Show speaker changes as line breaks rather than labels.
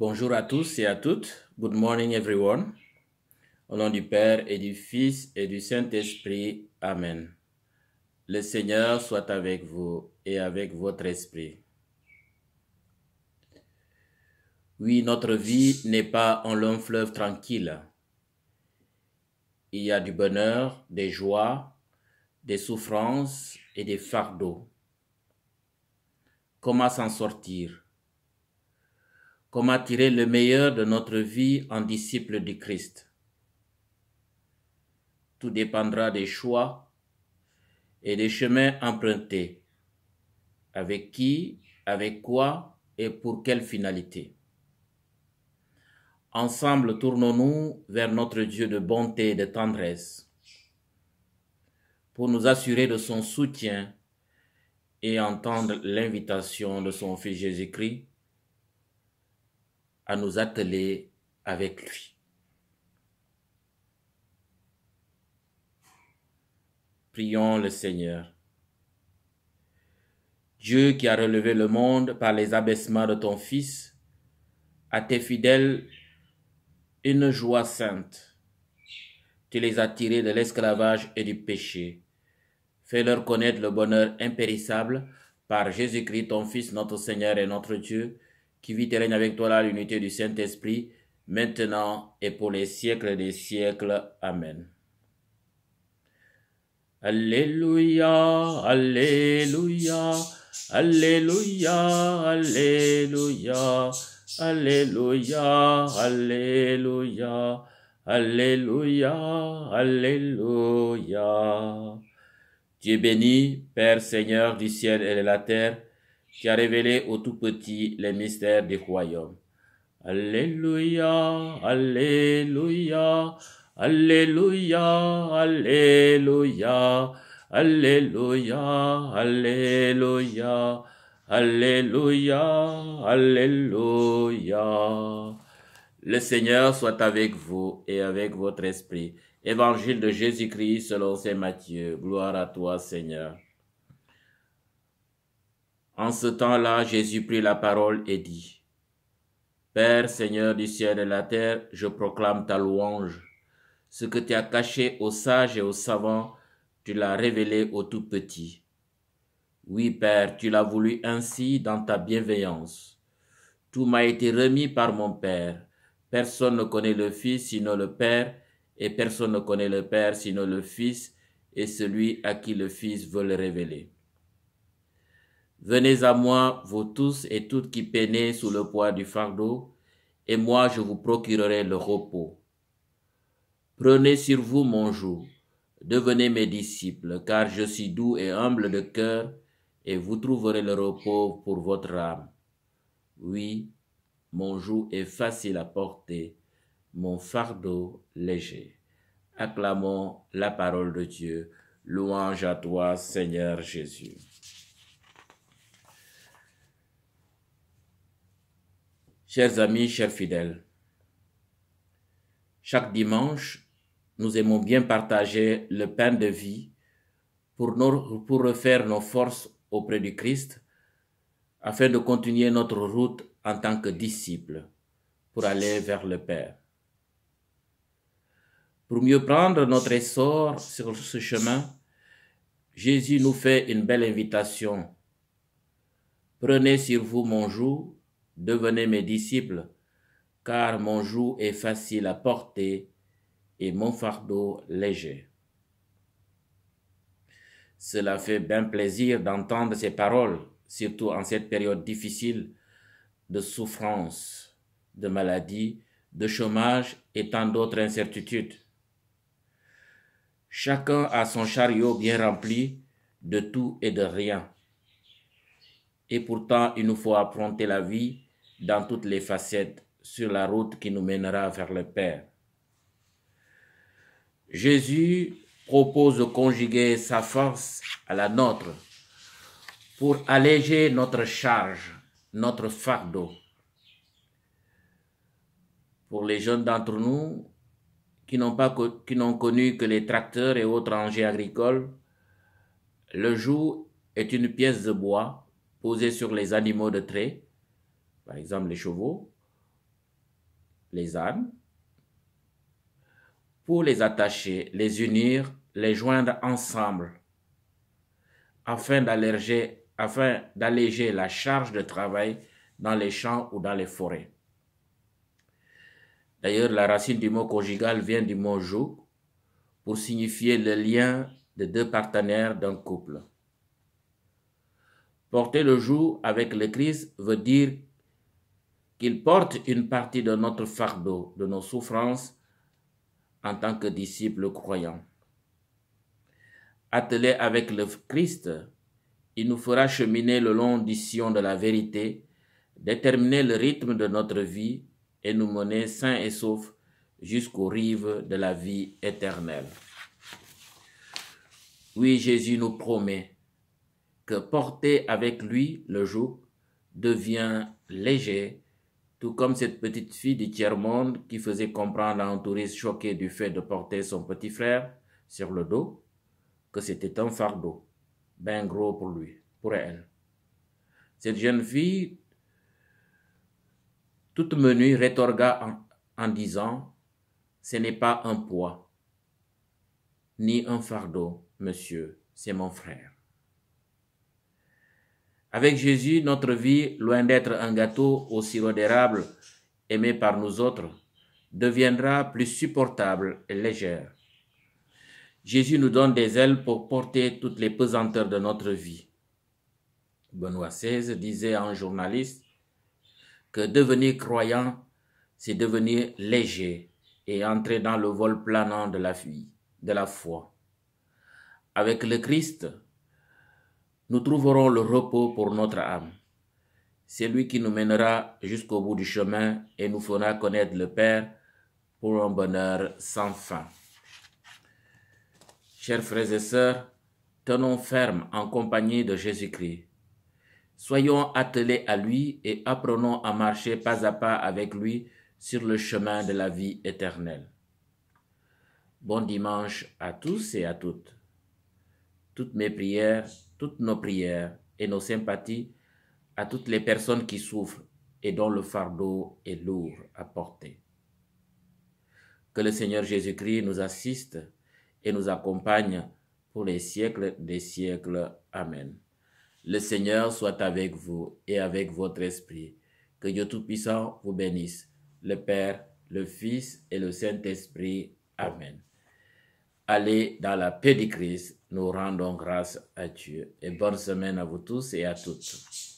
Bonjour à tous et à toutes. Good morning everyone. Au nom du Père et du Fils et du Saint-Esprit. Amen. Le Seigneur soit avec vous et avec votre esprit. Oui, notre vie n'est pas un long fleuve tranquille. Il y a du bonheur, des joies, des souffrances et des fardeaux. Comment s'en sortir? Comment tirer le meilleur de notre vie en disciple du Christ? Tout dépendra des choix et des chemins empruntés. Avec qui, avec quoi et pour quelle finalité? Ensemble, tournons-nous vers notre Dieu de bonté et de tendresse pour nous assurer de son soutien et entendre l'invitation de son Fils Jésus-Christ à nous atteler avec lui. Prions le Seigneur. Dieu qui a relevé le monde par les abaissements de ton Fils, à tes fidèles une joie sainte. Tu les as tirés de l'esclavage et du péché. Fais-leur connaître le bonheur impérissable par Jésus-Christ, ton Fils, notre Seigneur et notre Dieu, qui vit et règne avec toi dans l'unité du Saint-Esprit, maintenant et pour les siècles des siècles. Amen. Alléluia, Alléluia, Alléluia, Alléluia, Alléluia, Alléluia, Alléluia, Alléluia. Dieu béni, Père Seigneur du ciel et de la terre, qui a révélé aux tout-petits les mystères du royaume. Alléluia, Alléluia, Alléluia, Alléluia, Alléluia, Alléluia, Alléluia, Alléluia. Le Seigneur soit avec vous et avec votre esprit. Évangile de Jésus-Christ selon saint Matthieu. Gloire à toi, Seigneur. En ce temps-là, Jésus prit la parole et dit: Père, Seigneur du ciel et de la terre, je proclame ta louange. Ce que tu as caché aux sages et aux savants, tu l'as révélé aux tout petits. Oui, Père, tu l'as voulu ainsi dans ta bienveillance. Tout m'a été remis par mon Père. Personne ne connaît le Fils sinon le Père, et personne ne connaît le Père sinon le Fils, et celui à qui le Fils veut le révéler. Venez à moi, vous tous et toutes qui peinez sous le poids du fardeau, et moi je vous procurerai le repos. Prenez sur vous mon joug, devenez mes disciples, car je suis doux et humble de cœur, et vous trouverez le repos pour votre âme. Oui, mon joug est facile à porter, mon fardeau léger. Acclamons la parole de Dieu. Louange à toi, Seigneur Jésus. Chers amis, chers fidèles, chaque dimanche, nous aimons bien partager le pain de vie pour refaire nos forces auprès du Christ, afin de continuer notre route en tant que disciples pour aller vers le Père. Pour mieux prendre notre essor sur ce chemin, Jésus nous fait une belle invitation. Prenez sur vous mon joug, devenez mes disciples, car mon joug est facile à porter et mon fardeau léger. Cela fait bien plaisir d'entendre ces paroles, surtout en cette période difficile de souffrance, de maladie, de chômage et tant d'autres incertitudes. Chacun a son chariot bien rempli de tout et de rien. Et pourtant, il nous faut affronter la vie dans toutes les facettes sur la route qui nous mènera vers le Père. Jésus propose de conjuguer sa force à la nôtre pour alléger notre charge, notre fardeau. Pour les jeunes d'entre nous qui n'ont connu que les tracteurs et autres engins agricoles, le joug est une pièce de bois posée sur les animaux de trait, par exemple les chevaux, les ânes, pour les attacher, les unir, les joindre ensemble, afin d'alléger la charge de travail dans les champs ou dans les forêts. D'ailleurs, la racine du mot conjugal vient du mot joug pour signifier le lien de deux partenaires d'un couple. Porter le joug avec le Christ veut dire qu'il porte une partie de notre fardeau, de nos souffrances en tant que disciples croyants. Attelé avec le Christ, il nous fera cheminer le long du sillon de la vérité, déterminer le rythme de notre vie et nous mener sains et saufs jusqu'aux rives de la vie éternelle. Oui, Jésus nous promet que porter avec lui le joug devient léger, tout comme cette petite fille du tiers-monde qui faisait comprendre à un touriste choqué du fait de porter son petit frère sur le dos que c'était un fardeau, bien gros pour lui, pour elle. Cette jeune fille, toute menue, rétorqua en disant « Ce n'est pas un poids, ni un fardeau, monsieur, c'est mon frère. » Avec Jésus, notre vie, loin d'être un gâteau au sirop d'érable aimé par nous autres, deviendra plus supportable et légère. Jésus nous donne des ailes pour porter toutes les pesanteurs de notre vie. Benoît XVI disait à un journaliste que devenir croyant, c'est devenir léger et entrer dans le vol planant de la vie, de la foi. Avec le Christ, nous trouverons le repos pour notre âme. C'est lui qui nous mènera jusqu'au bout du chemin et nous fera connaître le Père pour un bonheur sans fin. Chers frères et sœurs, tenons ferme en compagnie de Jésus-Christ. Soyons attelés à lui et apprenons à marcher pas à pas avec lui sur le chemin de la vie éternelle. Bon dimanche à tous et à toutes. Toutes mes prières, toutes nos prières et nos sympathies à toutes les personnes qui souffrent et dont le fardeau est lourd à porter. Que le Seigneur Jésus-Christ nous assiste et nous accompagne pour les siècles des siècles. Amen. Le Seigneur soit avec vous et avec votre esprit. Que Dieu Tout-Puissant vous bénisse, le Père, le Fils et le Saint-Esprit. Amen. Allez dans la paix du Christ, nous rendons grâce à Dieu. Et bonne semaine à vous tous et à toutes.